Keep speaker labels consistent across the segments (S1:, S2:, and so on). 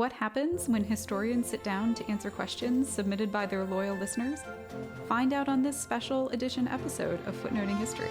S1: What happens when historians sit down to answer questions submitted by their loyal listeners? Find out on this special edition episode of Footnoting History.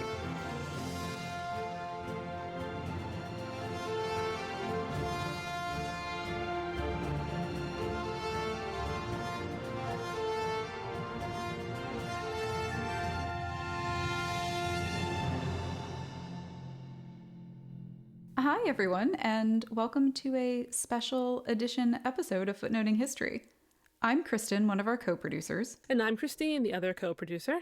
S1: Hi, everyone, and welcome to a special edition episode of Footnoting History. I'm Kristin, one of our co-producers.
S2: And I'm Christine, the other co-producer.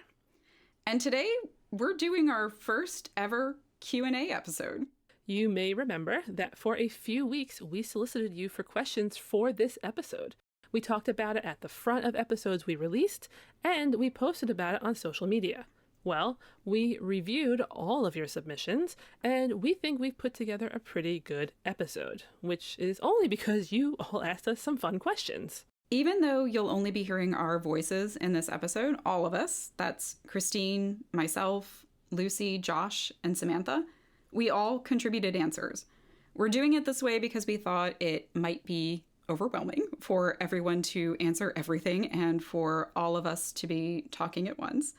S1: And today, we're doing our first ever Q&A episode.
S2: You may remember that for a few weeks, we solicited you for questions for this episode. We talked about it at the front of episodes we released, and we posted about it on social media. Well, we reviewed all of your submissions, and we think we've put together a pretty good episode, which is only because you all asked us some fun questions.
S1: Even though you'll only be hearing our voices in this episode, all of us, that's Christine, myself, Lucy, Josh, and Samantha, we all contributed answers. We're doing it this way because we thought it might be overwhelming for everyone to answer everything and for all of us to be talking at once.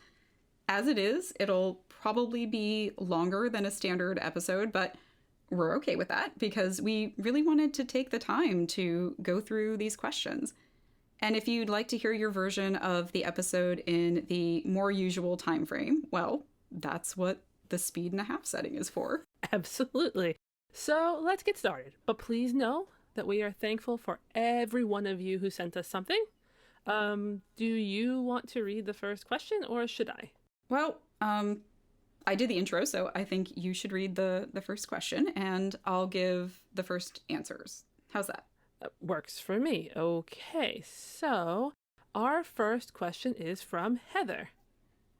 S1: As it is, it'll probably be longer than a standard episode, but we're okay with that because we really wanted to take the time to go through these questions. And if you'd like to hear your version of the episode in the more usual time frame, well, that's what the speed and a half setting is for.
S2: Absolutely. So let's get started. But please know that we are thankful for every one of you who sent us something. Do you want to read the first question or should I?
S1: Well, I did the intro, so I think you should read the first question, and I'll give the first answers. How's that?
S2: Works for me. Okay, so our first question is from Heather.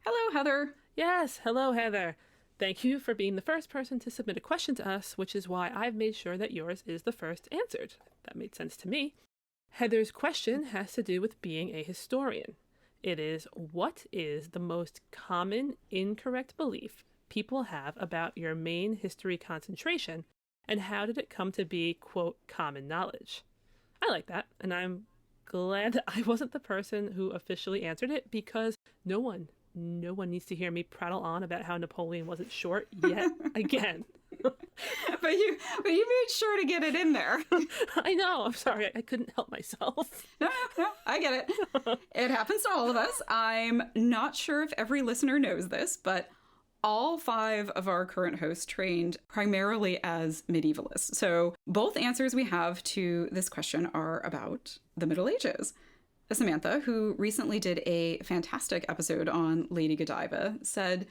S1: Hello, Heather.
S2: Yes, hello, Heather. Thank you for being the first person to submit a question to us, which is why I've made sure that yours is the first answered. That made sense to me. Heather's question has to do with being a historian. It is, what is the most common incorrect belief people have about your main history concentration, and how did it come to be, quote, common knowledge? I like that, and I'm glad that I wasn't the person who officially answered it, because no one needs to hear me prattle on about how Napoleon wasn't short yet again.
S1: But you made sure to get it in there.
S2: I know. I'm sorry. I couldn't help myself.
S1: No, I get it. It happens to all of us. I'm not sure if every listener knows this, but all 5 of our current hosts trained primarily as medievalists. So both answers we have to this question are about the Middle Ages. Samantha, who recently did a fantastic episode on Lady Godiva, said,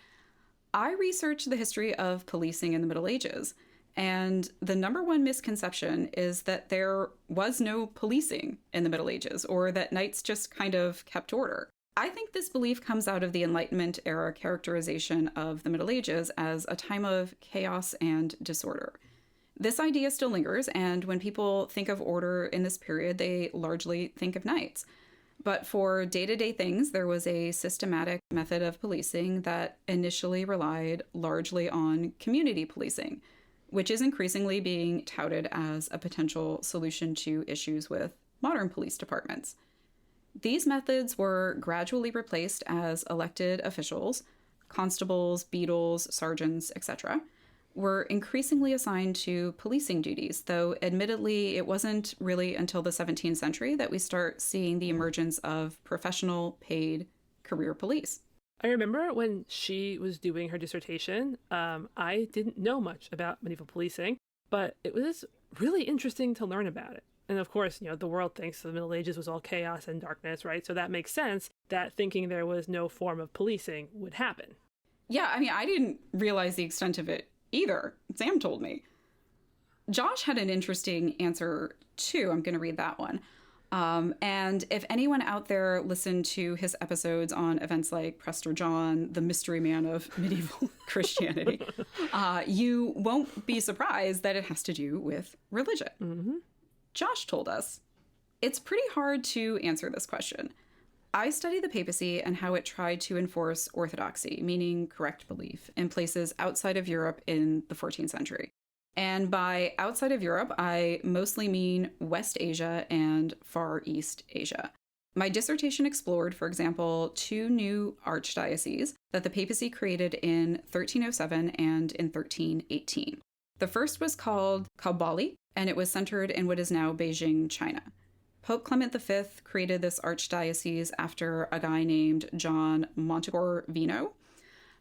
S1: I researched the history of policing in the Middle Ages, and the number one misconception is that there was no policing in the Middle Ages, or that knights just kind of kept order. I think this belief comes out of the Enlightenment era characterization of the Middle Ages as a time of chaos and disorder. This idea still lingers, and when people think of order in this period, they largely think of knights. But for day-to-day things, there was a systematic method of policing that initially relied largely on community policing, which is increasingly being touted as a potential solution to issues with modern police departments. These methods were gradually replaced as elected officials, constables, beadles, sergeants, etc., were increasingly assigned to policing duties, though admittedly it wasn't really until the 17th century that we start seeing the emergence of professional, paid career police.
S2: I remember when she was doing her dissertation, I didn't know much about medieval policing, but it was really interesting to learn about it. And of course, the world thinks the Middle Ages was all chaos and darkness, right? So that makes sense that thinking there was no form of policing would happen.
S1: Yeah, I didn't realize the extent of it either. Sam told me. Josh had an interesting answer too. I'm going to read that one. And if anyone out there listened to his episodes on events like Prester John, the mystery man of medieval Christianity, you won't be surprised that it has to do with religion.
S2: Mm-hmm.
S1: Josh told us, it's pretty hard to answer this question. I study the papacy and how it tried to enforce orthodoxy, meaning correct belief, in places outside of Europe in the 14th century. And by outside of Europe, I mostly mean West Asia and Far East Asia. My dissertation explored, for example, two new archdioceses that the papacy created in 1307 and in 1318. The first was called Kaobali, and it was centered in what is now Beijing, China. Pope Clement V created this archdiocese after a guy named John Montecorvino,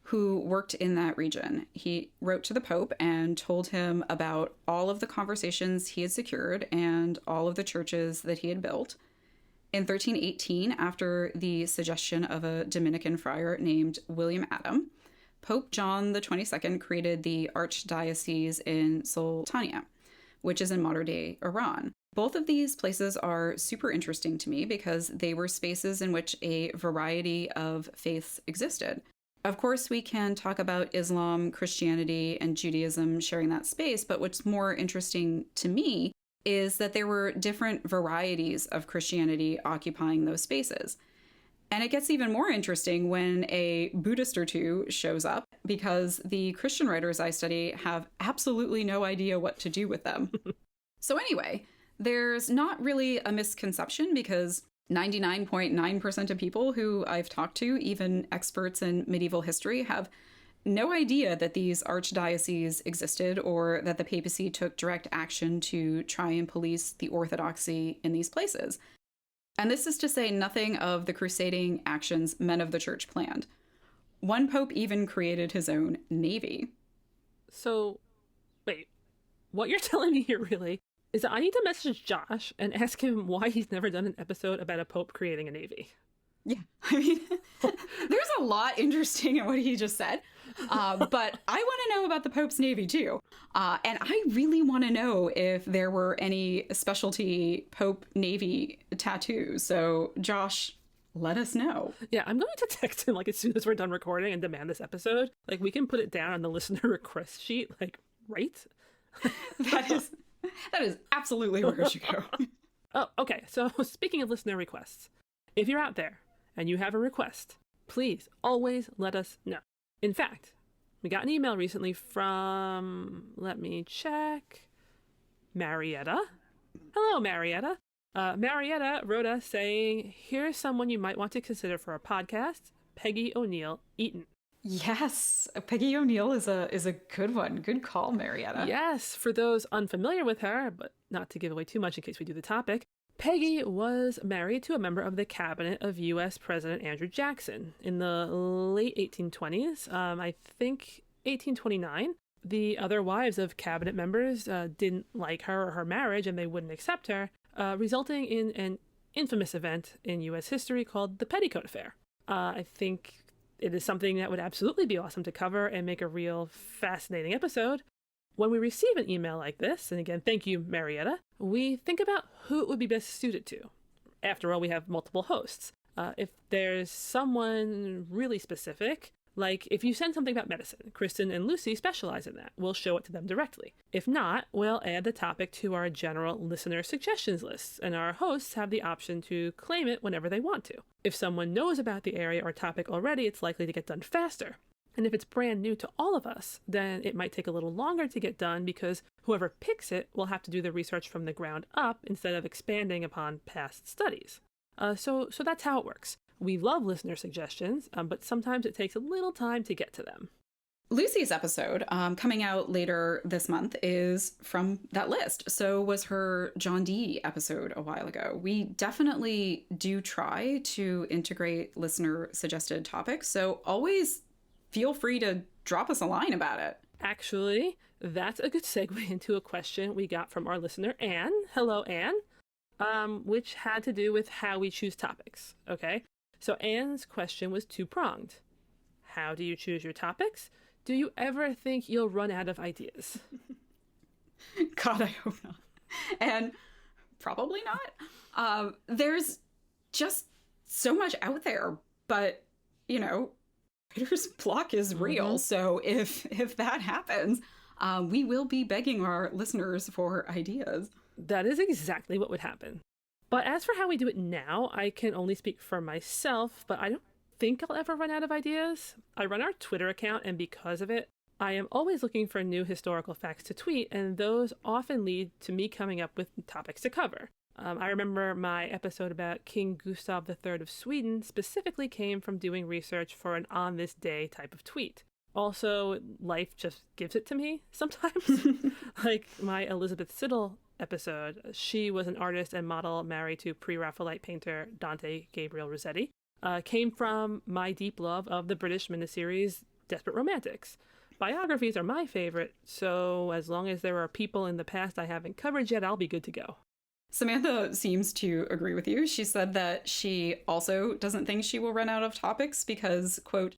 S1: who worked in that region. He wrote to the Pope and told him about all of the conversations he had secured and all of the churches that he had built. In 1318, after the suggestion of a Dominican friar named William Adam, Pope John XXII created the archdiocese in Sultania, which is in modern-day Iran. Both of these places are super interesting to me because they were spaces in which a variety of faiths existed. Of course, we can talk about Islam, Christianity, and Judaism sharing that space, but what's more interesting to me is that there were different varieties of Christianity occupying those spaces. And it gets even more interesting when a Buddhist or two shows up, because the Christian writers I study have absolutely no idea what to do with them. So anyway, there's not really a misconception, because 99.9% of people who I've talked to, even experts in medieval history, have no idea that these archdioceses existed or that the papacy took direct action to try and police the orthodoxy in these places. And this is to say nothing of the crusading actions men of the church planned. One pope even created his own navy.
S2: So, wait, what you're telling me here really is that I need to message Josh and ask him why he's never done an episode about a pope creating a navy.
S1: Yeah, I mean, there's a lot interesting in what he just said, but I want to know about the Pope's Navy too. And I really want to know if there were any specialty Pope Navy tattoos. So, Josh, let us know.
S2: Yeah, I'm going to text him like as soon as we're done recording and demand this episode. Like, we can put it down on the listener request sheet, like, right?
S1: That is absolutely where it should go.
S2: Oh, okay. So, speaking of listener requests, if you're out there and you have a request, please always let us know. In fact, we got an email recently from, let me check, Marietta. Hello, Marietta. Marietta wrote us saying, here's someone you might want to consider for a podcast, Peggy O'Neill Eaton.
S1: Yes, Peggy O'Neill is a good one. Good call, Marietta.
S2: Yes, for those unfamiliar with her, but not to give away too much in case we do the topic, Peggy was married to a member of the cabinet of U.S. President Andrew Jackson in the late 1820s, I think 1829. The other wives of cabinet members didn't like her or her marriage, and they wouldn't accept her, resulting in an infamous event in U.S. history called the Petticoat Affair. I think it is something that would absolutely be awesome to cover and make a real fascinating episode. When we receive an email like this, and again, thank you, Marietta, we think about who it would be best suited to. After all, we have multiple hosts. If there's someone really specific, like if you send something about medicine, Kristin and Lucy specialize in that. We'll show it to them directly. If not, we'll add the topic to our general listener suggestions lists, and our hosts have the option to claim it whenever they want to. If someone knows about the area or topic already, it's likely to get done faster. And if it's brand new to all of us, then it might take a little longer to get done because whoever picks it will have to do the research from the ground up instead of expanding upon past studies. So that's how it works. We love listener suggestions, but sometimes it takes a little time to get to them.
S1: Lucy's episode, coming out later this month, is from that list. So was her John Dee episode a while ago. We definitely do try to integrate listener-suggested topics, so always feel free to drop us a line about it.
S2: Actually, that's a good segue into a question we got from our listener, Anne. Hello, Anne. Which had to do with how we choose topics, okay? So Anne's question was two-pronged. How do you choose your topics? Do you ever think you'll run out of ideas?
S1: God, I hope not. And probably not. There's just so much out there, but, you know, writer's block is real. Mm-hmm. So if that happens, we will be begging our listeners for ideas.
S2: That is exactly what would happen. But as for how we do it now, I can only speak for myself, but I don't think I'll ever run out of ideas. I run our Twitter account, and because of it, I am always looking for new historical facts to tweet, and those often lead to me coming up with topics to cover. I remember my episode about King Gustav III of Sweden specifically came from doing research for an on this day type of tweet. Also, life just gives it to me sometimes. Like my Elizabeth Siddal episode, she was an artist and model married to pre-Raphaelite painter Dante Gabriel Rossetti, came from my deep love of the British miniseries Desperate Romantics. Biographies are my favorite, so as long as there are people in the past I haven't covered yet, I'll be good to go.
S1: Samantha seems to agree with you. She said that she also doesn't think she will run out of topics because, quote,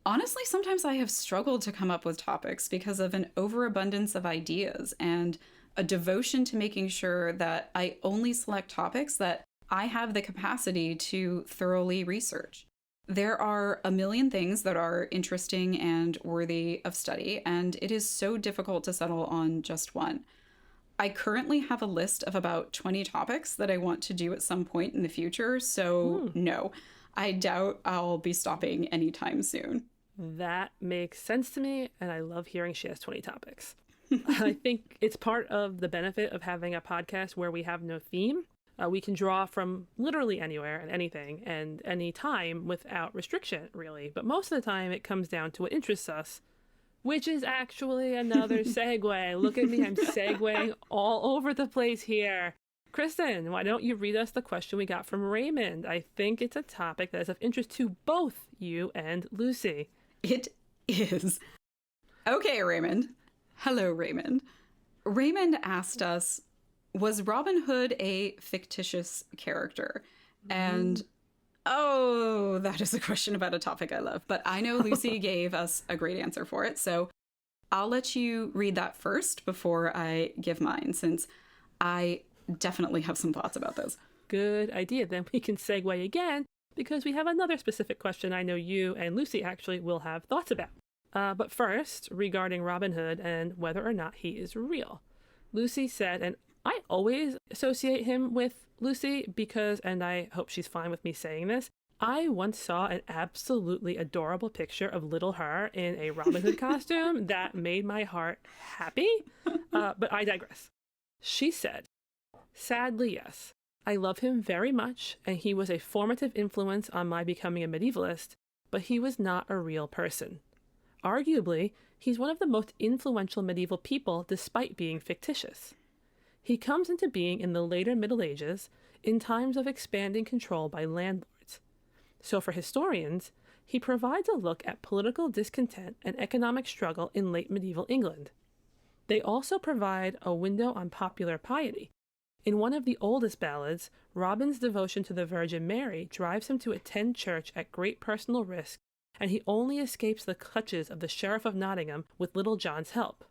S1: honestly, sometimes I have struggled to come up with topics because of an overabundance of ideas and a devotion to making sure that I only select topics that I have the capacity to thoroughly research. There are a million things that are interesting and worthy of study, and it is so difficult to settle on just one. I currently have a list of about 20 topics that I want to do at some point in the future, so no, I doubt I'll be stopping anytime soon.
S2: That makes sense to me, and I love hearing she has 20 topics. I think it's part of the benefit of having a podcast where we have no theme. We can draw from literally anywhere and anything and any time without restriction, really. But most of the time it comes down to what interests us, which is actually another segue. Look at me, I'm segueing all over the place here. Kristin, why don't you read us the question we got from Raymond? I think it's a topic that is of interest to both you and Lucy.
S1: It is. Okay, Raymond. Hello, Raymond. Raymond asked us, was Robin Hood a fictitious character? And, oh, that is a question about a topic I love. But I know Lucy gave us a great answer for it. So I'll let you read that first before I give mine, since I definitely have some thoughts about this.
S2: Good idea. Then we can segue again, because we have another specific question I know you and Lucy actually will have thoughts about. But first, regarding Robin Hood and whether or not he is real. Lucy said, and I always associate him with Lucy because, and I hope she's fine with me saying this, I once saw an absolutely adorable picture of little her in a Robin Hood costume that made my heart happy, but I digress. She said, sadly, yes. I love him very much, and he was a formative influence on my becoming a medievalist, but he was not a real person. Arguably, he's one of the most influential medieval people despite being fictitious. He comes into being in the later Middle Ages, in times of expanding control by landlords. So for historians, he provides a look at political discontent and economic struggle in late medieval England. They also provide a window on popular piety. In one of the oldest ballads, Robin's devotion to the Virgin Mary drives him to attend church at great personal risk, and he only escapes the clutches of the Sheriff of Nottingham with Little John's help.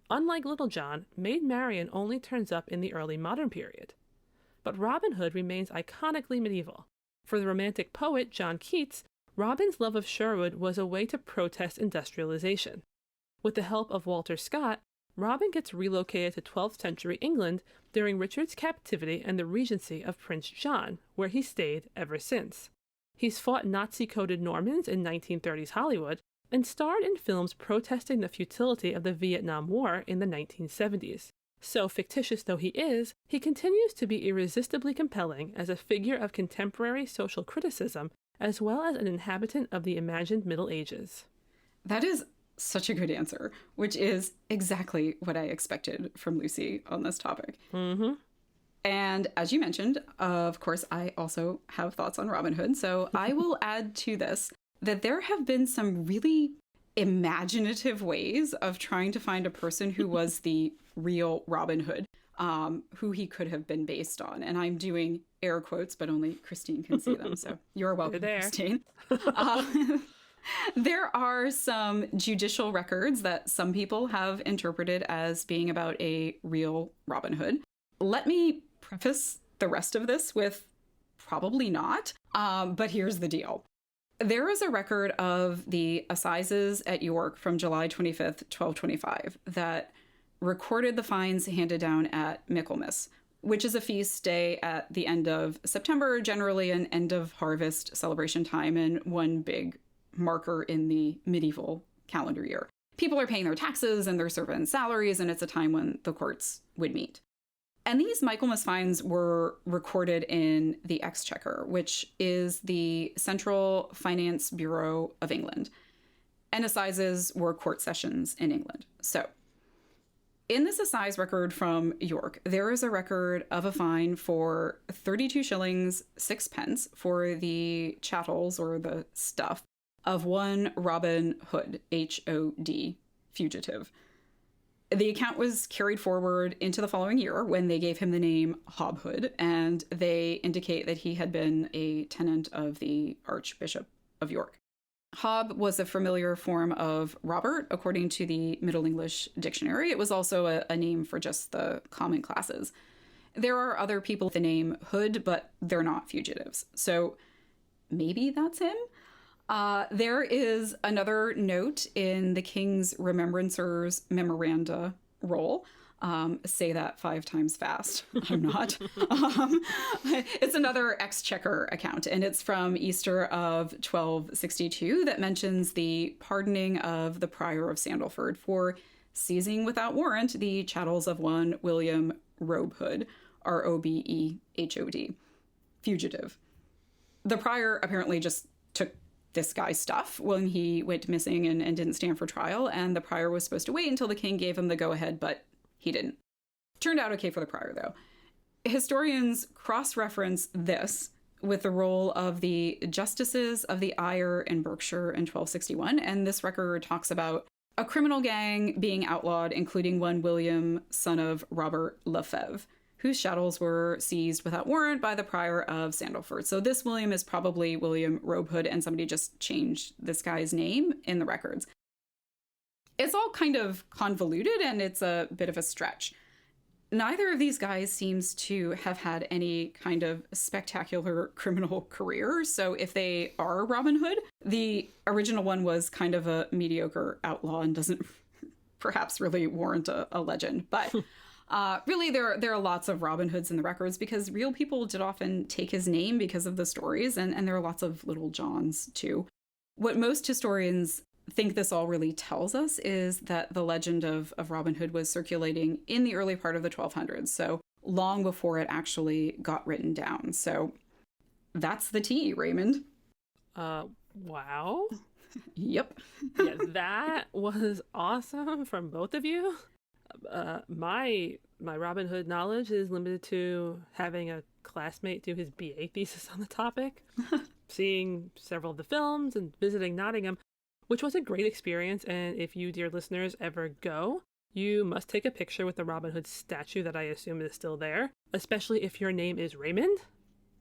S2: Unlike Little John, Maid Marian only turns up in the early modern period. But Robin Hood remains iconically medieval. For the Romantic poet John Keats, Robin's love of Sherwood was a way to protest industrialization. With the help of Walter Scott, Robin gets relocated to 12th century England during Richard's captivity and the regency of Prince John, where he stayed ever since. He's fought Nazi-coded Normans in 1930s Hollywood and starred in films protesting the futility of the Vietnam War in the 1970s. So fictitious though he is, he continues to be irresistibly compelling as a figure of contemporary social criticism, as well as an inhabitant of the imagined Middle Ages.
S1: That is such a good answer, which is exactly what I expected from Lucy on this topic.
S2: Mm-hmm.
S1: And as you mentioned, of course, I also have thoughts on Robin Hood. So I will add to this that there have been some really imaginative ways of trying to find a person who was the real Robin Hood, who he could have been based on. And I'm doing air quotes, but only Kristin can see them. So you're welcome, Kristin. There are some judicial records that some people have interpreted as being about a real Robin Hood. Let me preface the rest of this with probably not, but here's the deal. There is a record of the assizes at York from July 25th, 1225, that recorded the fines handed down at Michaelmas, which is a feast day at the end of September, generally an end of harvest celebration time and one big marker in the medieval calendar year. people are paying their taxes and their servants' salaries, and it's a time when the courts would meet. And these Michaelmas fines were recorded in the Exchequer, which is the Central Finance Bureau of England. And assizes were court sessions in England. So, in this assize record from York, there is a record of a fine for 32 shillings 6 for the chattels, or the stuff, of one Robin Hood, H-O-D, fugitive. The account was carried forward into the following year when they gave him the name Hobhood, and they indicate that he had been a tenant of the Archbishop of York. Hob was a familiar form of Robert, according to the Middle English Dictionary. It was also a name for just the common classes. There are other people with the name Hood, but they're not fugitives. So maybe that's him? There is another note in the King's Remembrancer's Memoranda roll. Say that 5 times fast. I'm not. It's another Exchequer account, and it's from Easter of 1262 that mentions the pardoning of the Prior of Sandalford for seizing without warrant the chattels of one William Robhood, R-O-B-E-H-O-D, fugitive. The Prior apparently just took this guy's stuff when he went missing and didn't stand for trial, and the Prior was supposed to wait until the king gave him the go-ahead, but he didn't. Turned out okay for the Prior, though. Historians cross-reference this with the role of the Justices of the Eyre in Berkshire in 1261, and this record talks about a criminal gang being outlawed, including one William, son of Robert Lefebvre, whose chattels were seized without warrant by the Prior of Sandalford. So this William is probably William Robhood, and somebody just changed this guy's name in the records. It's all kind of convoluted, and it's a bit of a stretch. Neither of these guys seems to have had any kind of spectacular criminal career, so if they are Robin Hood, the original one was kind of a mediocre outlaw and doesn't perhaps really warrant a legend. But really, there are lots of Robin Hoods in the records because real people did often take his name because of the stories, and there are lots of Little Johns, too. What most historians think this all really tells us is that the legend of Robin Hood was circulating in the early part of the 1200s, so long before it actually got written down. So that's the tea, Raymond.
S2: Wow.
S1: Yep.
S2: Yeah, that was awesome from both of you. My Robin Hood knowledge is limited to having a classmate do his BA thesis on the topic, seeing several of the films, and visiting Nottingham, which was a great experience. And if you, dear listeners, ever go, you must take a picture with the Robin Hood statue that I assume is still there, especially if your name is Raymond.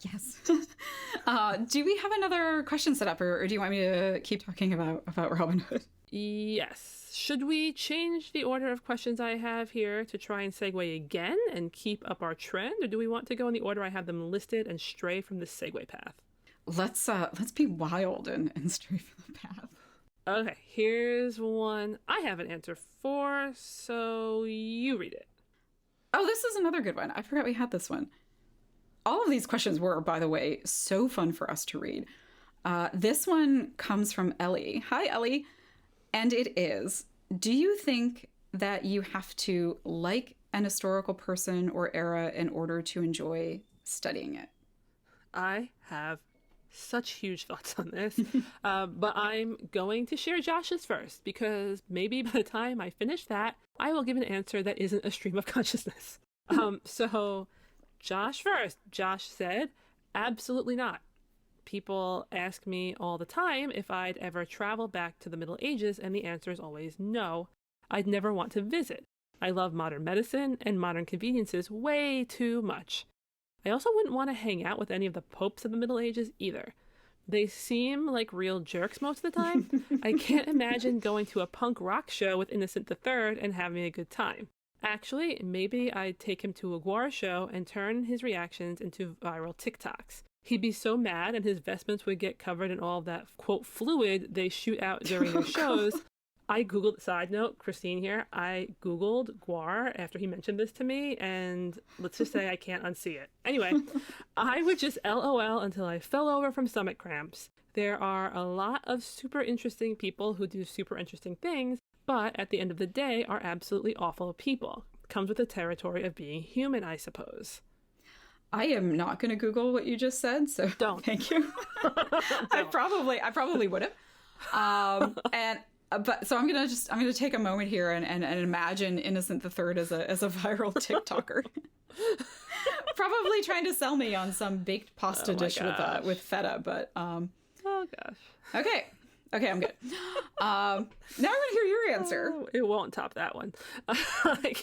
S1: Yes. Do we have another question set up, or do you want me to keep talking about Robin Hood?
S2: Yes. Should we change the order of questions I have here to try and segue again and keep up our trend, or do we want to go in the order I have them listed and stray from the segue path?
S1: Let's be wild and stray from the path.
S2: Okay, here's one I have an answer for, so you read it.
S1: Oh, this is another good one. I forgot we had this one. All of these questions were, by the way, so fun for us to read. This one comes from Ellie. Hi, Ellie. And it is, do you think that you have to like an historical person or era in order to enjoy studying it?
S2: I have such huge thoughts on this, but I'm going to share Josh's first, because maybe by the time I finish that, I will give an answer that isn't a stream of consciousness. So Josh first. Josh said, absolutely not. People ask me all the time if I'd ever travel back to the Middle Ages, and the answer is always no. I'd never want to visit. I love modern medicine and modern conveniences way too much. I also wouldn't want to hang out with any of the popes of the Middle Ages either. They seem like real jerks most of the time. I can't imagine going to a punk rock show with Innocent III and having a good time. Actually, maybe I'd take him to a Gwar show and turn his reactions into viral TikToks. He'd be so mad, and his vestments would get covered in all of that, quote, fluid they shoot out during their shows. I Googled, side note, Christine here, I Googled guar after he mentioned this to me, and let's just say I can't unsee it. Anyway, I would just LOL until I fell over from stomach cramps. There are a lot of super interesting people who do super interesting things, but at the end of the day are absolutely awful people. Comes with the territory of being human, I suppose.
S1: I am not going to Google what you just said, so
S2: Don't.
S1: Thank you. I probably would have. But so I'm gonna take a moment here and imagine Innocent the Third as a viral TikToker, probably trying to sell me on some baked pasta dish with feta. But
S2: oh gosh.
S1: Okay, I'm good. Now I'm gonna hear your answer.
S2: Oh, it won't top that one. I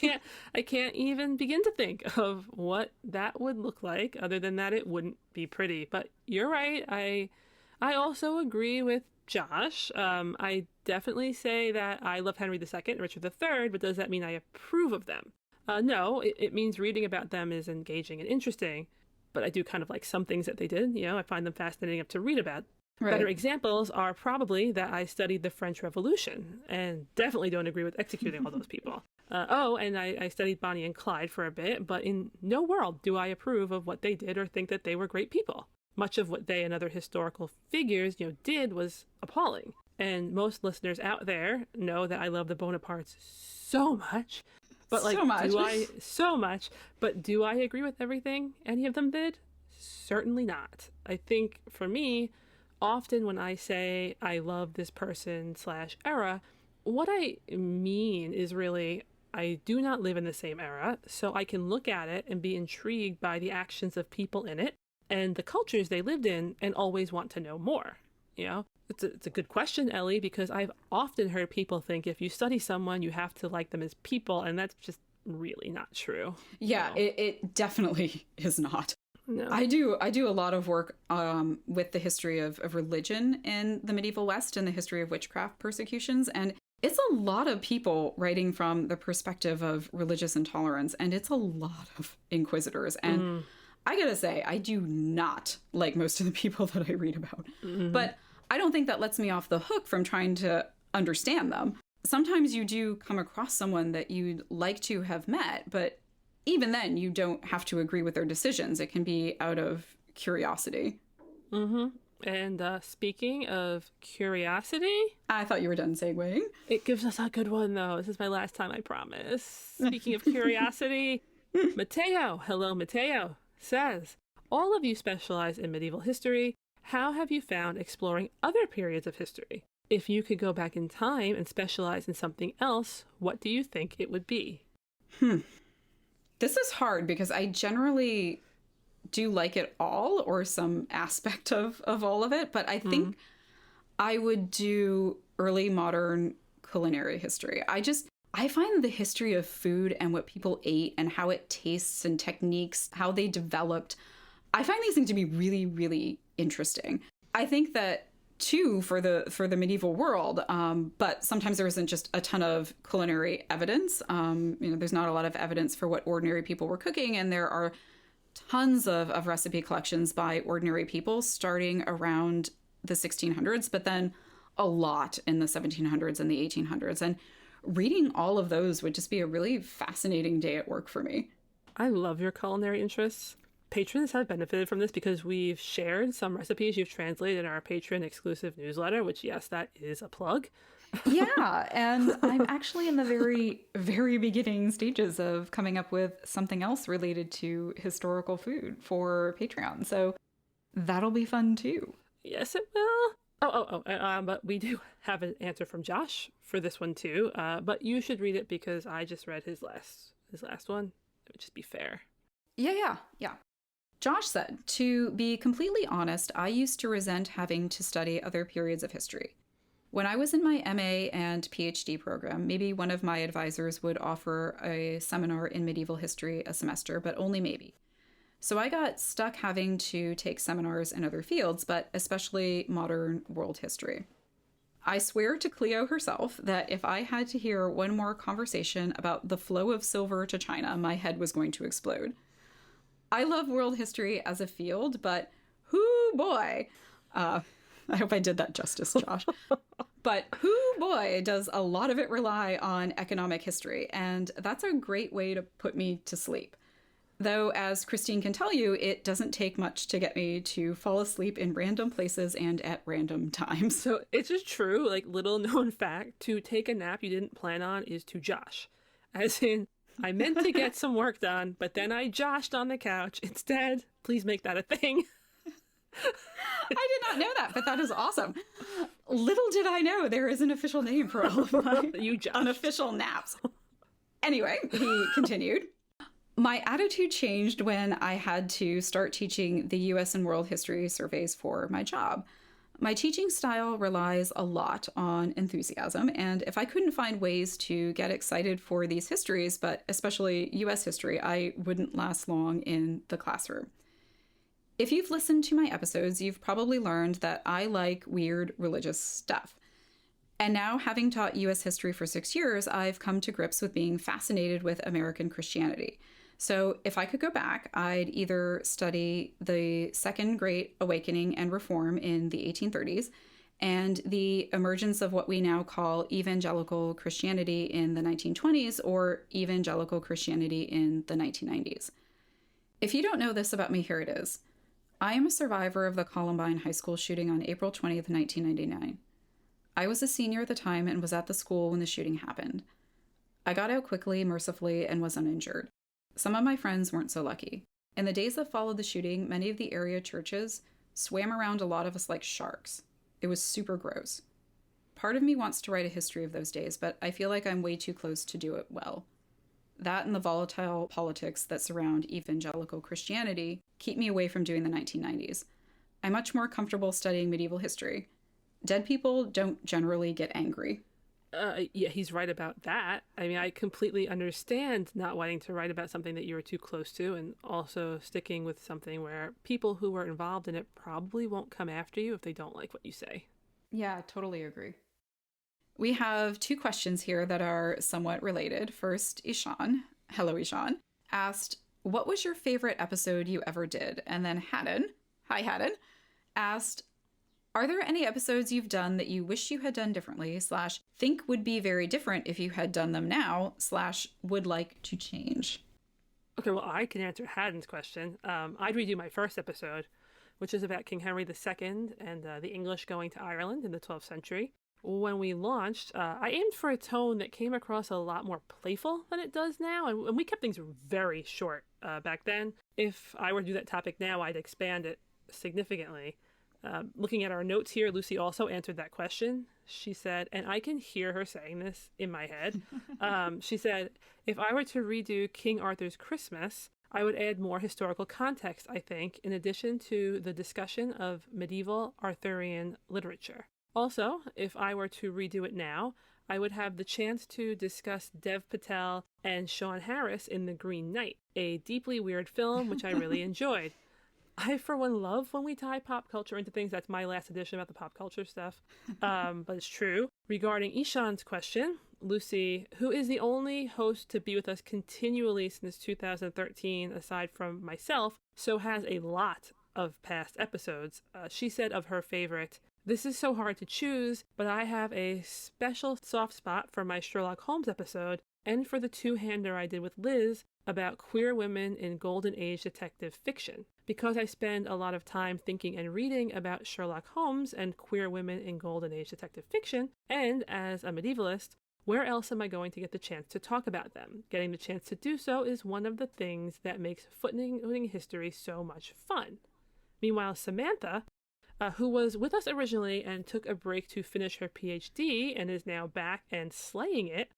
S2: can't even begin to think of what that would look like. Other than that, it wouldn't be pretty. But you're right. I also agree with Josh. I definitely say that I love Henry II and Richard III, but does that mean I approve of them? No, it means reading about them is engaging and interesting, but I do kind of like some things that they did. I find them fascinating enough to read about. Right. Better examples are probably that I studied the French Revolution and definitely don't agree with executing all those people. And I studied Bonnie and Clyde for a bit, but in no world do I approve of what they did or think that they were great people. Much of what they and other historical figures, did was appalling. And most listeners out there know that I love the Bonapartes so much. But do I agree with everything any of them did? Certainly not. I think for me, often when I say I love this person / era, what I mean is really I do not live in the same era, so I can look at it and be intrigued by the actions of people in it and the cultures they lived in and always want to know more. It's a good question, Ellie, because I've often heard people think if you study someone, you have to like them as people, and that's just really not true.
S1: Yeah, it definitely is not.
S2: No.
S1: I do a lot of work with the history of religion in the medieval West and the history of witchcraft persecutions, and it's a lot of people writing from the perspective of religious intolerance, and it's a lot of inquisitors. And I gotta say, I do not like most of the people that I read about. Mm-hmm. But I don't think that lets me off the hook from trying to understand them. Sometimes you do come across someone that you'd like to have met, but even then you don't have to agree with their decisions. It can be out of curiosity.
S2: Mm-hmm. And speaking of curiosity...
S1: I thought you were done segueing.
S2: It gives us a good one, though. This is my last time, I promise. Speaking of curiosity, Mateo, hello Mateo, says, all of you specialize in medieval history. How have you found exploring other periods of history? If you could go back in time and specialize in something else, what do you think it would be?
S1: This is hard because I generally do like it all or some aspect of all of it, but I think I would do early modern culinary history. I find the history of food and what people ate and how it tastes and techniques, how they developed, I find these things to be really, really interesting. I think that too for the medieval world, but sometimes there isn't just a ton of culinary evidence. There's not a lot of evidence for what ordinary people were cooking, and there are tons of recipe collections by ordinary people starting around the 1600s, but then a lot in the 1700s and the 1800s. And reading all of those would just be a really fascinating day at work for me.
S2: I love your culinary interests. Patrons have benefited from this because we've shared some recipes you've translated in our patron exclusive newsletter, which, yes, that is a plug.
S1: Yeah, and I'm actually in the very, very beginning stages of coming up with something else related to historical food for Patreon. So that'll be fun too.
S2: Yes, it will. But we do have an answer from Josh for this one too. But you should read it because I just read his last one. It would just be fair.
S1: Yeah. Josh said, to be completely honest, I used to resent having to study other periods of history. When I was in my MA and PhD program, maybe one of my advisors would offer a seminar in medieval history a semester, but only maybe. So I got stuck having to take seminars in other fields, but especially modern world history. I swear to Cleo herself that if I had to hear one more conversation about the flow of silver to China, my head was going to explode. I love world history as a field, but hoo boy. I hope I did that justice, Josh. But boy, does a lot of it rely on economic history, and that's a great way to put me to sleep. Though, as Christine can tell you, it doesn't take much to get me to fall asleep in random places and at random times.
S2: So it's just true, like, little known fact, to take a nap you didn't plan on is to josh. As in, I meant to get some work done, but then I joshed on the couch. Instead, please make that a thing.
S1: I did not know that, but that is awesome. Little did I know there is an official name for all of my unofficial naps. Anyway, he continued. My attitude changed when I had to start teaching the US and world history surveys for my job. My teaching style relies a lot on enthusiasm, and if I couldn't find ways to get excited for these histories, but especially US history, I wouldn't last long in the classroom. If you've listened to my episodes, you've probably learned that I like weird religious stuff. And now, having taught US history for 6 years, I've come to grips with being fascinated with American Christianity. So if I could go back, I'd either study the Second Great Awakening and Reform in the 1830s and the emergence of what we now call evangelical Christianity in the 1920s or evangelical Christianity in the 1990s. If you don't know this about me, here it is. I am a survivor of the Columbine High School shooting on April 20th, 1999. I was a senior at the time and was at the school when the shooting happened. I got out quickly, mercifully, and was uninjured. Some of my friends weren't so lucky. In the days that followed the shooting, many of the area churches swam around a lot of us like sharks. It was super gross. Part of me wants to write a history of those days, but I feel like I'm way too close to do it well. That and the volatile politics that surround evangelical Christianity keep me away from doing the 1990s. I'm much more comfortable studying medieval history. Dead people don't generally get angry.
S2: Yeah, he's right about that. I mean, I completely understand not wanting to write about something that you were too close to, and also sticking with something where people who were involved in it probably won't come after you if they don't like what you say.
S1: Yeah, totally agree. We have 2 questions here that are somewhat related. First, Ishan, hello Ishan, asked, what was your favorite episode you ever did? And then Haddon, hi Haddon, asked, are there any episodes you've done that you wish you had done differently, / think would be very different if you had done them now, / would like to change?
S2: Okay, well, I can answer Haddon's question. I'd redo my first episode, which is about King Henry II and the English going to Ireland in the 12th century. When we launched, I aimed for a tone that came across a lot more playful than it does now, and we kept things very short back then. If I were to do that topic now, I'd expand it significantly. Looking at our notes here, Lucy also answered that question. She said, and I can hear her saying this in my head. She said, if I were to redo King Arthur's Christmas, I would add more historical context, I think, in addition to the discussion of medieval Arthurian literature. Also, if I were to redo it now, I would have the chance to discuss Dev Patel and Sean Harris in The Green Knight, a deeply weird film which I really enjoyed. I, for one, love when we tie pop culture into things. That's my last edition about the pop culture stuff. But it's true. Regarding Ishan's question, Lucy, who is the only host to be with us continually since 2013, aside from myself, so has a lot of past episodes. She said of her favorite, this is so hard to choose, but I have a special soft spot for my Sherlock Holmes episode and for the 2-hander I did with Liz about queer women in Golden Age detective fiction. Because I spend a lot of time thinking and reading about Sherlock Holmes and queer women in Golden Age detective fiction, and as a medievalist, where else am I going to get the chance to talk about them? Getting the chance to do so is one of the things that makes Footnoting History so much fun. Meanwhile, Samantha, who was with us originally and took a break to finish her PhD and is now back and slaying it,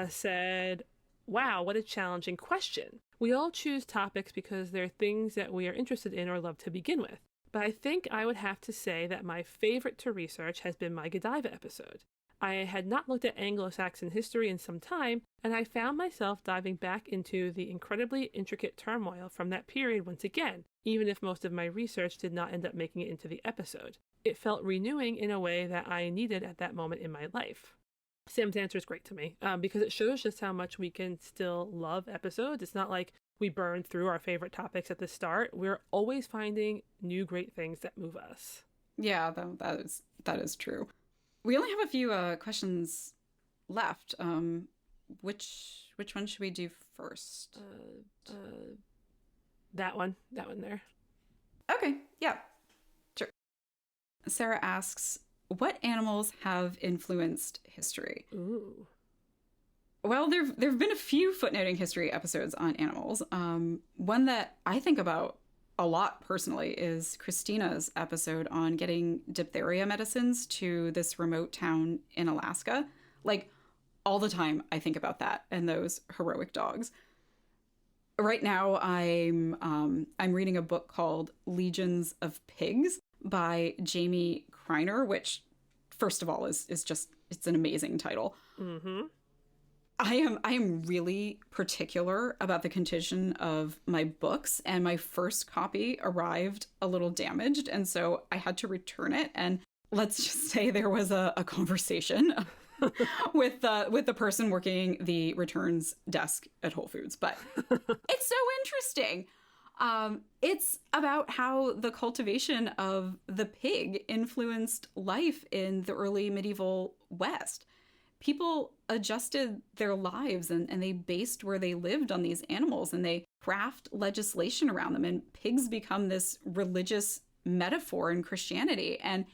S2: said, wow, what a challenging question. We all choose topics because they're things that we are interested in or love to begin with. But I think I would have to say that my favorite to research has been my Godiva episode. I had not looked at Anglo-Saxon history in some time, and I found myself diving back into the incredibly intricate turmoil from that period once again, even if most of my research did not end up making it into the episode. It felt renewing in a way that I needed at that moment in my life. Sam's answer is great to me because it shows just how much we can still love episodes. It's not like we burn through our favorite topics at the start. We're always finding new great things that move us.
S1: Yeah, that is true. We only have a few questions left. Which one should we do first?
S2: That one there.
S1: Okay, yeah, sure. Sarah asks, what animals have influenced history?
S2: Ooh.
S1: Well, there've been a few Footnoting History episodes on animals. One that I think about a lot personally is Christina's episode on getting diphtheria medicines to this remote town in Alaska. Like, all the time I think about that and those heroic dogs. Right now I'm reading a book called Legions of Pigs by Jamie Kreiner, which first of all is just, it's an amazing title.
S2: Mm-hmm.
S1: I am really particular about the condition of my books, and my first copy arrived a little damaged, and so I had to return it. And let's just say there was a conversation with the person working the returns desk at Whole Foods. But it's so interesting. It's about how the cultivation of the pig influenced life in the early medieval West. People adjusted their lives and they based where they lived on these animals, and they craft legislation around them, and pigs become this religious metaphor in Christianity. And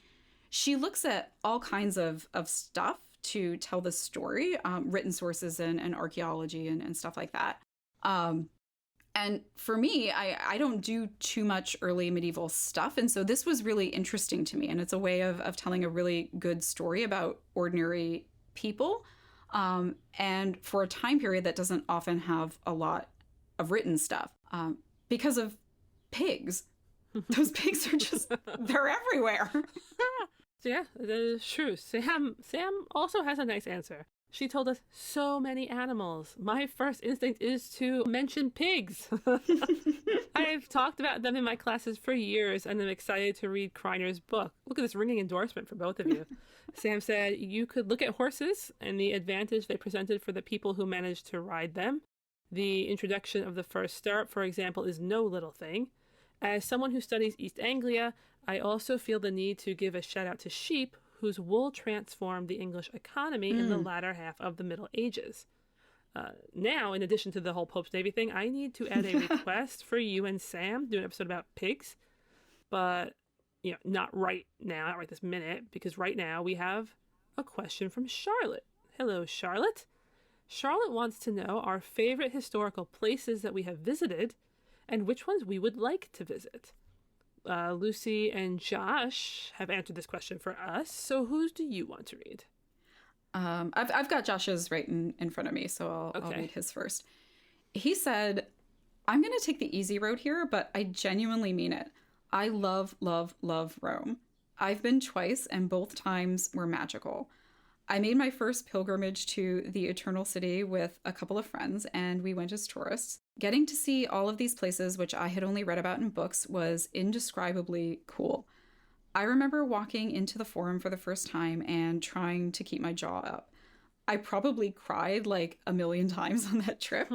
S1: she looks at all kinds of stuff to tell the story, written sources and archaeology and stuff like that. And for me, I don't do too much early medieval stuff. And so this was really interesting to me. And it's a way of telling a really good story about ordinary people, and for a time period that doesn't often have a lot of written stuff, because of pigs. Those pigs are just, they're everywhere.
S2: Yeah, that is true. Sam also has a nice answer. She told us so many animals. My first instinct is to mention pigs. I've talked about them in my classes for years, and I'm excited to read Kreiner's book. Look at this ringing endorsement for both of you. Sam said you could look at horses and the advantage they presented for the people who managed to ride them. The introduction of the first stirrup, for example, is no little thing. As someone who studies East Anglia, I also feel the need to give a shout out to sheep, whose wool transformed the English economy in the latter half of the Middle Ages. Now, in addition to the whole Pope's Navy thing, I need to add a request for you and Sam to do an episode about pigs. But, not right now, not right this minute, because right now we have a question from Charlotte. Hello, Charlotte. Charlotte wants to know our favorite historical places that we have visited and which ones we would like to visit. Lucy and Josh have answered this question for us, so whose do you want to read?
S1: I've got Josh's right in front of me, so I'll read his first. He said, I'm going to take the easy road here, but I genuinely mean it. I love, love, love Rome. I've been twice, and both times were magical. I made my first pilgrimage to the Eternal City with a couple of friends, and we went as tourists. Getting to see all of these places, which I had only read about in books, was indescribably cool. I remember walking into the Forum for the first time and trying to keep my jaw up. I probably cried like a million times on that trip,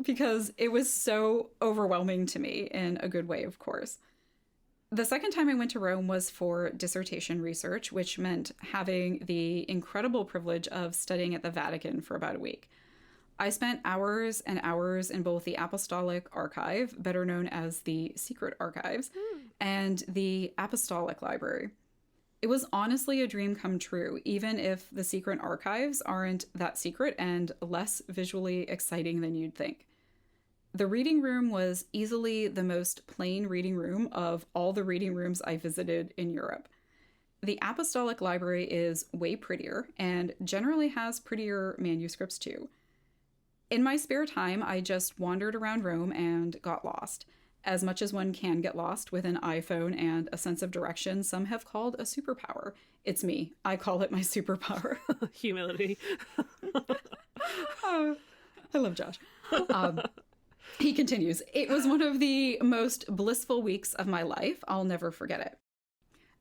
S1: because it was so overwhelming to me in a good way, of course. The second time I went to Rome was for dissertation research, which meant having the incredible privilege of studying at the Vatican for about a week. I spent hours and hours in both the Apostolic Archive, better known as the Secret Archives, and the Apostolic Library. It was honestly a dream come true, even if the secret archives aren't that secret and less visually exciting than you'd think. The reading room was easily the most plain reading room of all the reading rooms I visited in Europe. The Apostolic Library is way prettier and generally has prettier manuscripts too. In my spare time, I just wandered around Rome and got lost. As much as one can get lost with an iPhone and a sense of direction, some have called a superpower. It's me. I call it my superpower.
S2: Humility.
S1: I love Josh. He continues, it was one of the most blissful weeks of my life. I'll never forget it.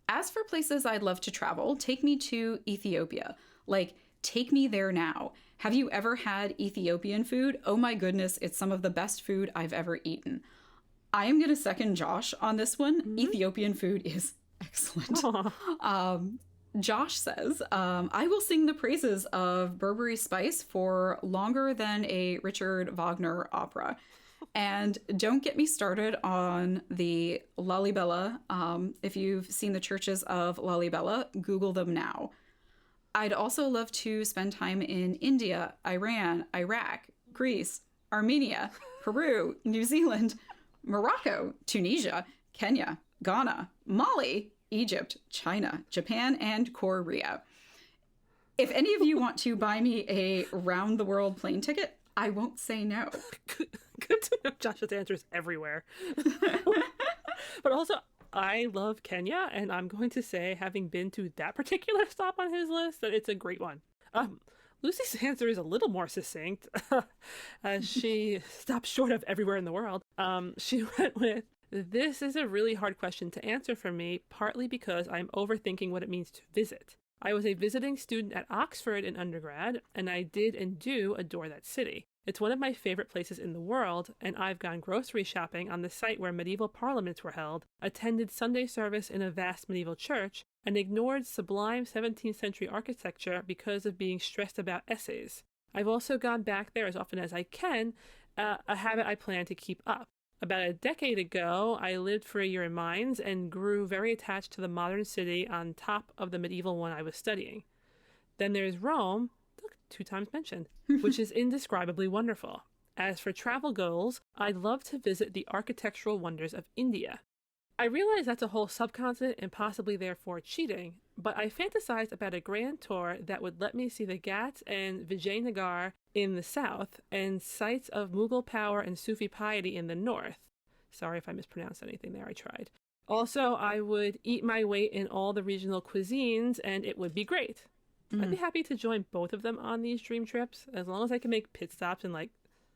S1: As for places I'd love to travel, take me to Ethiopia. Like, take me there now. Have you ever had Ethiopian food? Oh my goodness, it's some of the best food I've ever eaten. I am going to second Josh on this one. Mm-hmm. Ethiopian food is excellent. Josh says, I will sing the praises of Burberry Spice for longer than a Richard Wagner opera. And don't get me started on the Lalibela. If you've seen the churches of Lalibela, Google them now. I'd also love to spend time in India, Iran, Iraq, Greece, Armenia, Peru, New Zealand, Morocco, Tunisia, Kenya, Ghana, Mali, Egypt, China, Japan, and Korea. If any of you want to buy me a round the world plane ticket, I won't say no.
S2: Good to know Josh's answers everywhere. But also, I love Kenya, and I'm going to say, having been to that particular stop on his list, that it's a great one. Lucy's answer is a little more succinct. She stopped short of everywhere in the world. She went with, this is a really hard question to answer for me, partly because I'm overthinking what it means to visit. I was a visiting student at Oxford in undergrad, and I did and do adore that city. It's one of my favorite places in the world, and I've gone grocery shopping on the site where medieval parliaments were held, attended Sunday service in a vast medieval church, and ignored sublime 17th century architecture because of being stressed about essays. I've also gone back there as often as I can, a habit I plan to keep up. About a decade ago, I lived for a year in Mainz and grew very attached to the modern city on top of the medieval one I was studying. Then there's Rome, 2 times mentioned, which is indescribably wonderful. As for travel goals, I'd love to visit the architectural wonders of India. I realize that's a whole subcontinent and possibly therefore cheating, but I fantasized about a grand tour that would let me see the Ghats and Vijayanagar in the south and sites of Mughal power and Sufi piety in the north. Sorry if I mispronounced anything there, I tried. Also, I would eat my weight in all the regional cuisines and it would be great. I'd be happy to join both of them on these dream trips, as long as I can make pit stops in like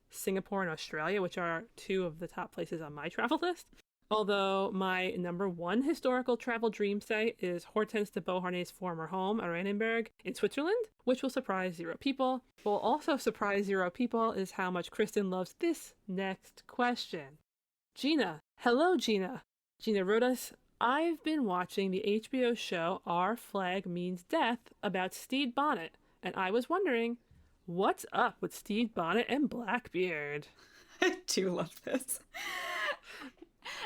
S2: Singapore and Australia, which are 2 of the top places on my travel list. Although my number 1 historical travel dream site is Hortense de Beauharnais' former home, Oranienburg, in Switzerland, which will surprise 0 people. What will also surprise 0 people is how much Kristin loves this next question. Gina. Hello, Gina. Gina wrote us, I've been watching the HBO show Our Flag Means Death about Stede Bonnet, and I was wondering, what's up with Stede Bonnet and Blackbeard?
S1: I do love this.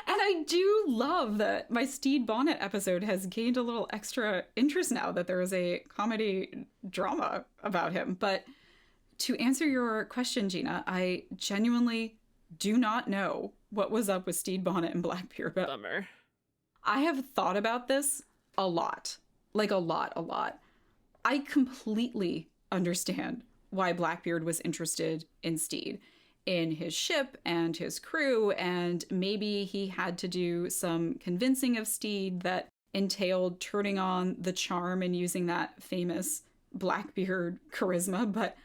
S1: And I do love that my Stede Bonnet episode has gained a little extra interest now that there is a comedy drama about him. But to answer your question, Gina, I genuinely do not know what was up with Stede Bonnet and Blackbeard. But
S2: Bummer.
S1: I have thought about this a lot. Like a lot. I completely understand why Blackbeard was interested in Stede, in his ship and his crew, and maybe he had to do some convincing of Stede that entailed turning on the charm and using that famous Blackbeard charisma, but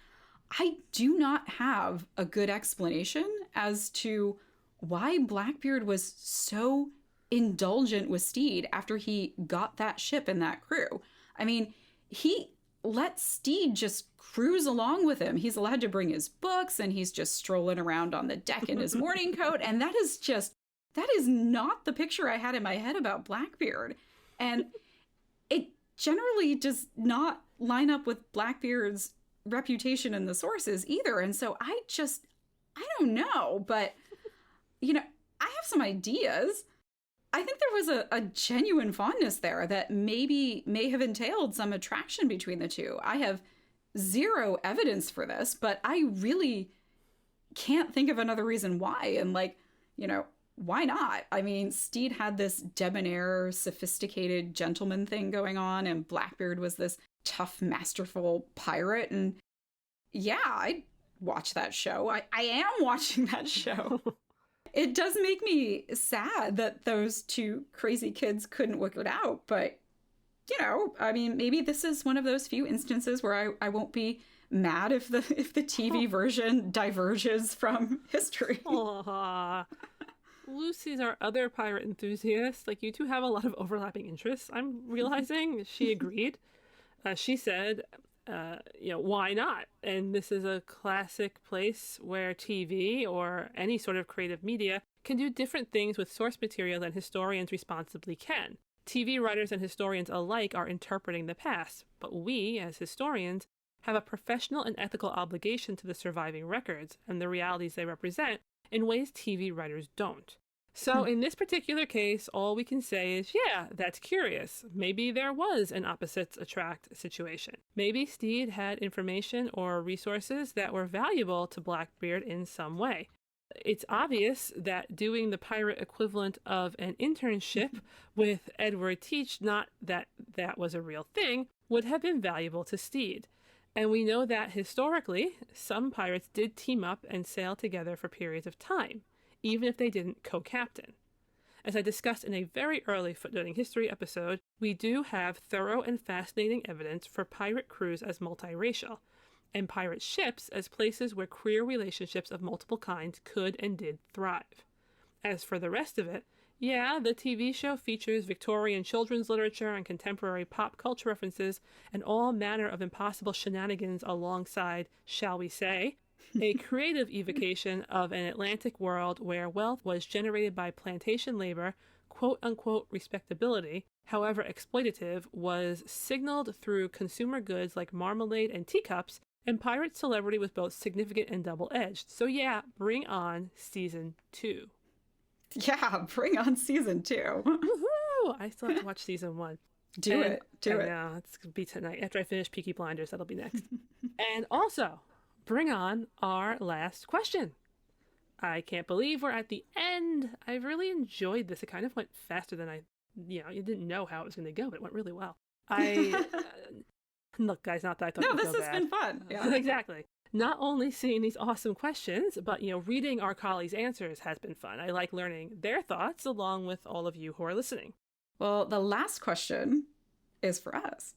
S1: I do not have a good explanation as to why Blackbeard was so indulgent with Stede after he got that ship and that crew. I mean, he let Stede just cruise along with him. He's allowed to bring his books and he's just strolling around on the deck in his morning coat. And that is not the picture I had in my head about Blackbeard. And it generally does not line up with Blackbeard's reputation in the sources either. And so I don't know, but I have some ideas. I think there was a genuine fondness there that may have entailed some attraction between the two. I have 0 evidence for this, but I really can't think of another reason why. And why not? I mean, Stede had this debonair, sophisticated gentleman thing going on, and Blackbeard was this tough, masterful pirate. And yeah, I'd watch that show. I am watching that show. It does make me sad that those 2 crazy kids couldn't work it out, but, I mean, maybe this is one of those few instances where I won't be mad if the TV version diverges from history.
S2: Aww. Lucy's our other pirate enthusiast. Like, you 2 have a lot of overlapping interests, I'm realizing. She agreed. She said, why not? And this is a classic place where TV or any sort of creative media can do different things with source material than historians responsibly can. TV writers and historians alike are interpreting the past, but we, as historians, have a professional and ethical obligation to the surviving records and the realities they represent in ways TV writers don't. So in this particular case, all we can say is, yeah, that's curious. Maybe there was an opposites attract situation. Maybe Steed had information or resources that were valuable to Blackbeard in some way. It's obvious that doing the pirate equivalent of an internship with Edward Teach, not that that was a real thing, would have been valuable to Steed. And we know that historically, some pirates did team up and sail together for periods of time, even if they didn't co-captain. As I discussed in a very early Footnoting History episode, we do have thorough and fascinating evidence for pirate crews as multiracial, and pirate ships as places where queer relationships of multiple kinds could and did thrive. As for the rest of it, yeah, the TV show features Victorian children's literature and contemporary pop culture references and all manner of impossible shenanigans alongside, shall we say, a creative evocation of an Atlantic world where wealth was generated by plantation labor, quote-unquote respectability, however exploitative, was signaled through consumer goods like marmalade and teacups, and pirate celebrity was both significant and double-edged. So yeah, bring on season 2.
S1: Yeah, bring on season 2.
S2: Woohoo! I still have to watch season 1.
S1: Do it.
S2: I know, it's going to be tonight. After I finish Peaky Blinders, that'll be next. And also, bring on our last question. I can't believe we're at the end. I've really enjoyed this. It kind of went faster than you didn't know how it was going to go, but it went really well. Look, guys, not that I thought it would go bad.
S1: No, this has been fun. Yeah.
S2: Exactly. Not only seeing these awesome questions, but, reading our colleagues' answers has been fun. I like learning their thoughts along with all of you who are listening.
S1: Well, the last question is for us.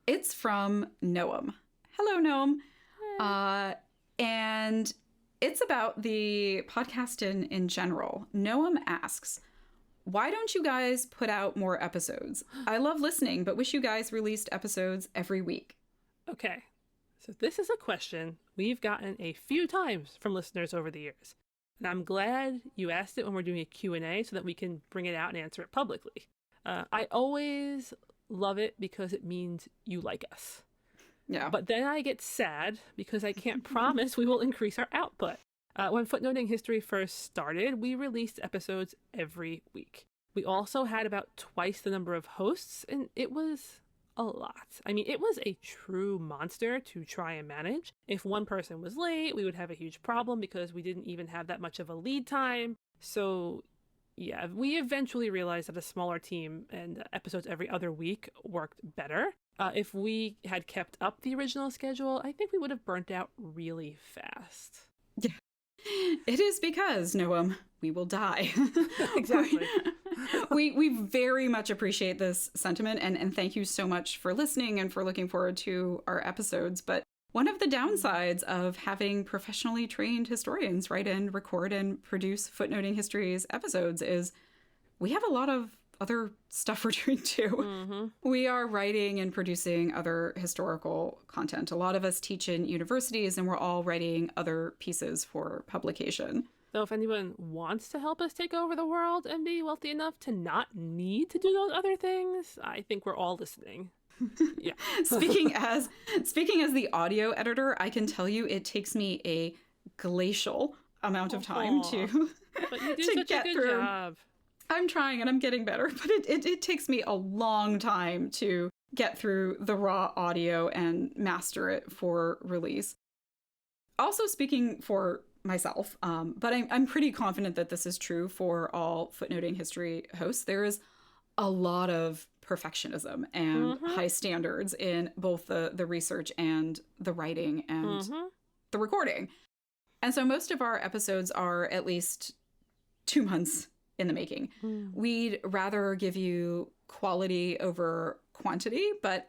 S1: It's from Noam. Hello, Noam. And it's about the podcast in general. Noam asks, why don't you guys put out more episodes? I love listening, but wish you guys released episodes every week.
S2: Okay, so this is a question we've gotten a few times from listeners over the years. And I'm glad you asked it when we're doing a Q&A so that we can bring it out and answer it publicly. I always love it because it means you like us.
S1: Yeah.
S2: But then I get sad because I can't promise we will increase our output. When Footnoting History first started, we released episodes every week. We also had about twice the number of hosts, and it was a lot. I mean, it was a true monster to try and manage. If one person was late, we would have a huge problem because we didn't even have that much of a lead time. So, yeah, we eventually realized that a smaller team and episodes every other week worked better. If we had kept up the original schedule, I think we would have burnt out really fast.
S1: Yeah. It is because, Noam, we will die.
S2: Exactly.
S1: we very much appreciate this sentiment, and thank you so much for listening and for looking forward to our episodes. But one of the downsides of having professionally trained historians write in, record, and produce Footnoting History's episodes is we have a lot of other stuff we're doing too. Mm-hmm. We are writing and producing other historical content. A lot of us teach in universities, and we're all writing other pieces for publication.
S2: So if anyone wants to help us take over the world and be wealthy enough to not need to do those other things, I think we're all listening. Yeah.
S1: Speaking as the audio editor, I can tell you it takes me a glacial amount of time to
S2: but you do
S1: to
S2: such
S1: get
S2: a good
S1: through.
S2: job.
S1: I'm trying and I'm getting better, but it takes me a long time to get through the raw audio and master it for release. Also speaking for myself, but I'm pretty confident that this is true for all Footnoting History hosts. There is a lot of perfectionism and high standards in both the research and the writing and the recording. And so most of our episodes are at least 2 months in the making. We'd rather give you quality over quantity, but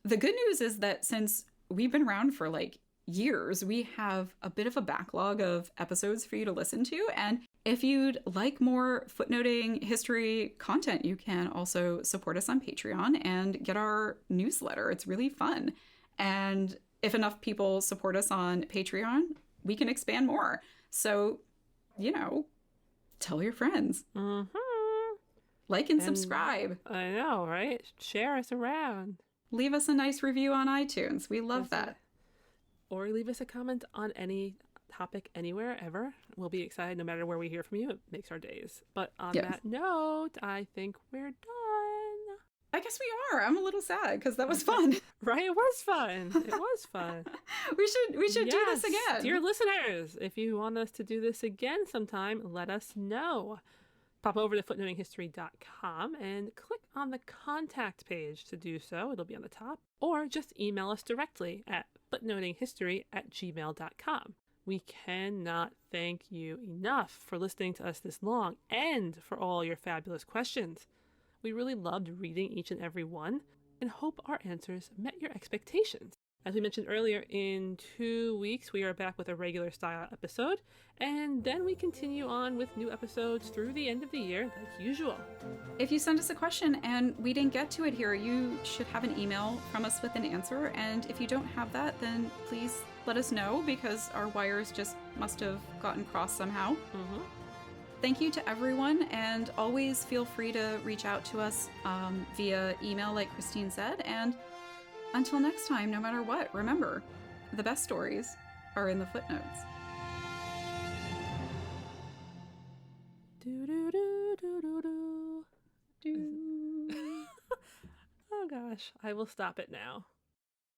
S1: the good news is that since we've been around for like years, we have a bit of a backlog of episodes for you to listen to. And if you'd like more Footnoting History content, you can also support us on Patreon and get our newsletter. It's really fun. And if enough people support us on Patreon, we can expand more. So, tell your friends. Like and subscribe.
S2: I know, right? Share us around.
S1: Leave us a nice review on iTunes. We love that.
S2: Or leave us a comment on any topic anywhere, ever. We'll be excited no matter where we hear from you. It makes our days. But on that note, I think we're done.
S1: I guess we are. I'm a little sad because that was fun.
S2: Right? It was fun. It was fun.
S1: we should do this again.
S2: Dear listeners, if you want us to do this again sometime, let us know. Pop over to footnotinghistory.com and click on the contact page to do so. It'll be on the top. Or just email us directly at footnotinghistory@gmail.com. We cannot thank you enough for listening to us this long and for all your fabulous questions. We really loved reading each and every one and hope our answers met your expectations. As we mentioned earlier, in 2 weeks, we are back with a regular style episode, and then we continue on with new episodes through the end of the year, like usual.
S1: If you send us a question and we didn't get to it here, you should have an email from us with an answer, and if you don't have that, then please let us know, because our wires just must have gotten crossed somehow.
S2: Mm-hmm.
S1: Thank you to everyone, and always feel free to reach out to us via email, like Kristin said, and until next time, no matter what, remember, the best stories are in the footnotes.
S2: Do do do do do do. Oh gosh, I will stop it now.